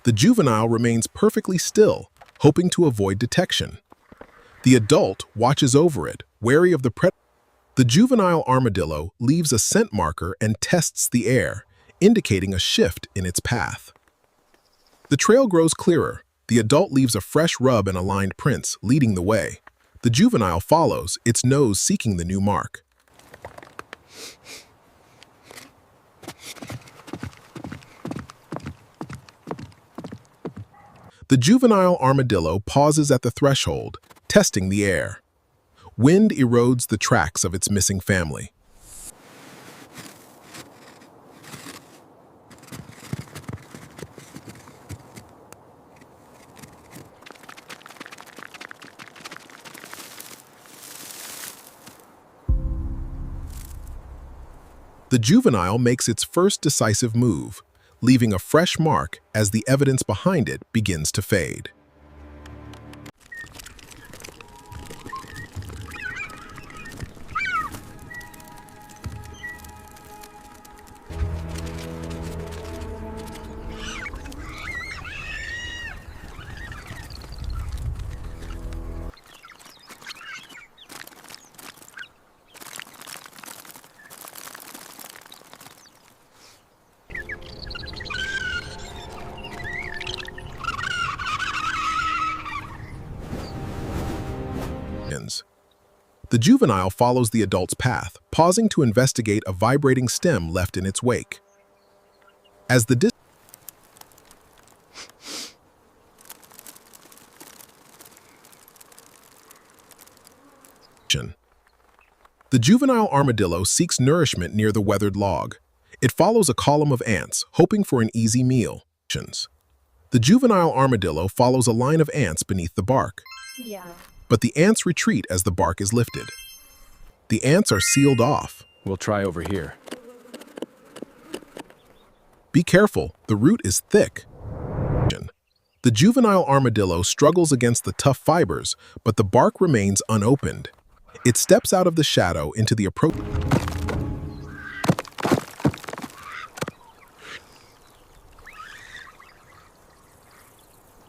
The juvenile remains perfectly still, hoping to avoid detection. The adult watches over it, wary of the predator. The juvenile armadillo leaves a scent marker and tests the air, indicating a shift in its path. The trail grows clearer. The adult leaves a fresh rub and aligned prints, leading the way. The juvenile follows, its nose seeking the new mark. The juvenile armadillo pauses at the threshold, testing the air. Wind erodes the tracks of its missing family. The juvenile makes its first decisive move, leaving a fresh mark as the evidence behind it begins to fade. The juvenile follows the adult's path, pausing to investigate a vibrating stem left in its wake. As the juvenile armadillo seeks nourishment near the weathered log. It follows a column of ants, hoping for an easy meal. The juvenile armadillo follows a line of ants beneath the bark. But the ants retreat as the bark is lifted. The ants are sealed off. We'll try over here. Be careful, the root is thick. The juvenile armadillo struggles against the tough fibers, but the bark remains unopened. It steps out of the shadow into the appropriate.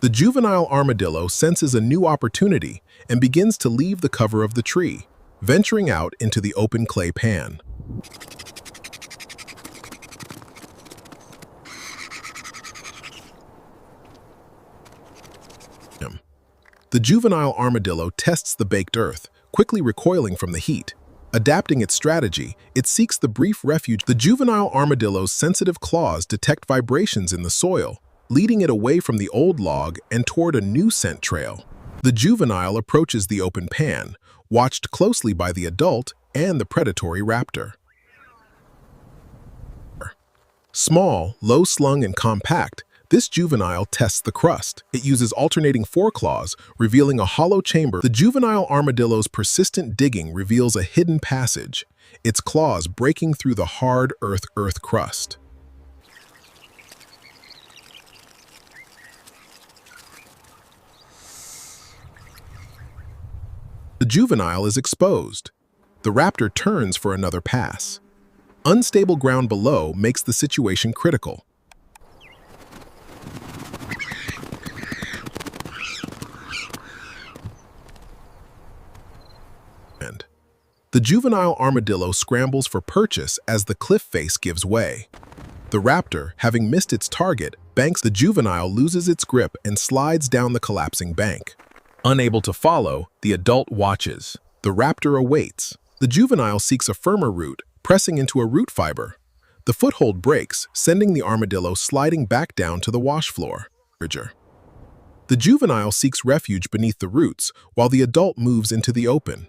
The juvenile armadillo senses a new opportunity and begins to leave the cover of the tree, venturing out into the open clay pan. The juvenile armadillo tests the baked earth, quickly recoiling from the heat. Adapting its strategy, it seeks the brief refuge. The juvenile armadillo's sensitive claws detect vibrations in the soil, leading it away from the old log and toward a new scent trail. The juvenile approaches the open pan, watched closely by the adult and the predatory raptor. Small, low-slung, and compact, this juvenile tests the crust. It uses alternating foreclaws, revealing a hollow chamber. The juvenile armadillo's persistent digging reveals a hidden passage, its claws breaking through the hard earth crust. The juvenile is exposed. The raptor turns for another pass. Unstable ground below makes the situation critical. The juvenile armadillo scrambles for purchase as the cliff face gives way. The raptor, having missed its target, banks. The juvenile loses its grip and slides down the collapsing bank. Unable to follow, the adult watches. The raptor awaits. The juvenile seeks a firmer root, pressing into a root fiber. The foothold breaks, sending the armadillo sliding back down to the wash floor. The juvenile seeks refuge beneath the roots, while the adult moves into the open.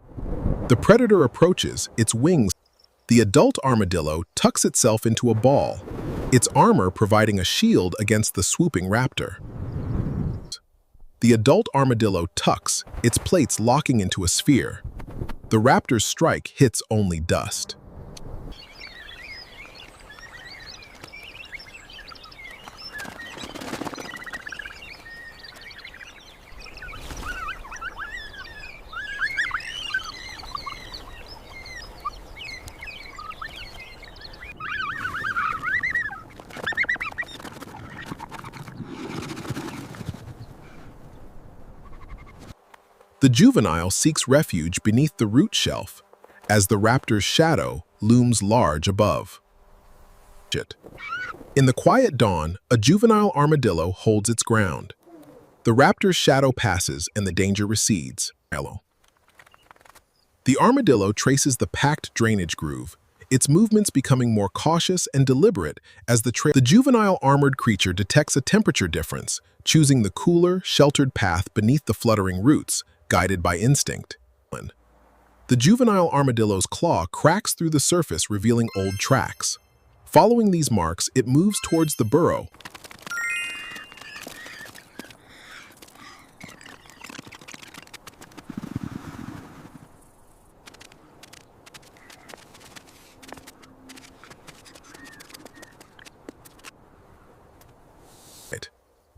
The predator approaches, its wings. The adult armadillo tucks itself into a ball, its armor providing a shield against the swooping raptor. The adult armadillo tucks, its plates locking into a sphere. The raptor's strike hits only dust. The juvenile seeks refuge beneath the root shelf as the raptor's shadow looms large above. In the quiet dawn, a juvenile armadillo holds its ground. The raptor's shadow passes and the danger recedes. The armadillo traces the packed drainage groove, its movements becoming more cautious and deliberate as the juvenile armored creature detects a temperature difference, choosing the cooler, sheltered path beneath the fluttering roots, guided by instinct. The juvenile armadillo's claw cracks through the surface, revealing old tracks. Following these marks, it moves towards the burrow.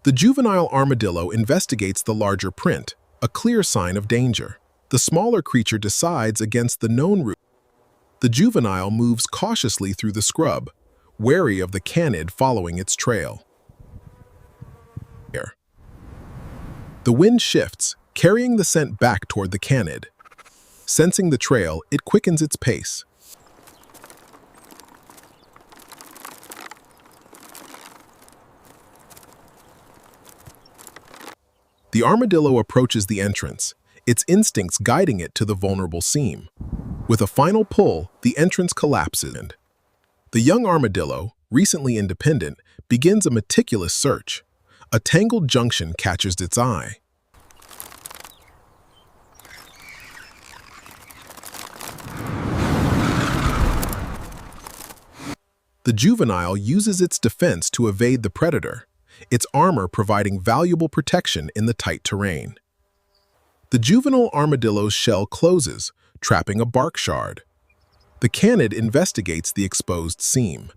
The juvenile armadillo investigates the larger print, a clear sign of danger. The smaller creature decides against the known route. The juvenile moves cautiously through the scrub, wary of the canid following its trail. The wind shifts, carrying the scent back toward the canid. Sensing the trail, it quickens its pace. The armadillo approaches the entrance, its instincts guiding it to the vulnerable seam. With a final pull, the entrance collapses. The young armadillo, recently independent, begins a meticulous search. A tangled junction catches its eye. The juvenile uses its defense to evade the predator, its armor providing valuable protection in the tight terrain. The juvenile armadillo's shell closes, trapping a bark shard. The canid investigates the exposed seam.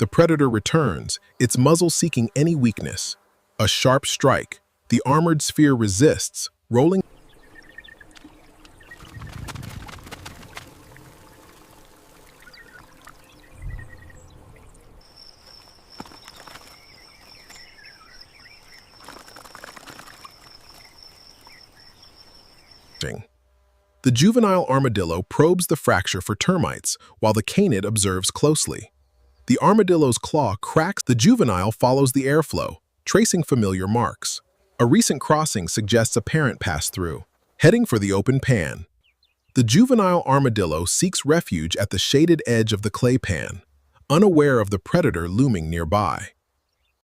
The predator returns, its muzzle seeking any weakness. A sharp strike. The armored sphere resists, rolling. The juvenile armadillo probes the fracture for termites, while the canid observes closely. The armadillo's claw cracks. The juvenile follows the airflow, tracing familiar marks. A recent crossing suggests a parent passed through. Heading for the open pan. The juvenile armadillo seeks refuge at the shaded edge of the clay pan, unaware of the predator looming nearby.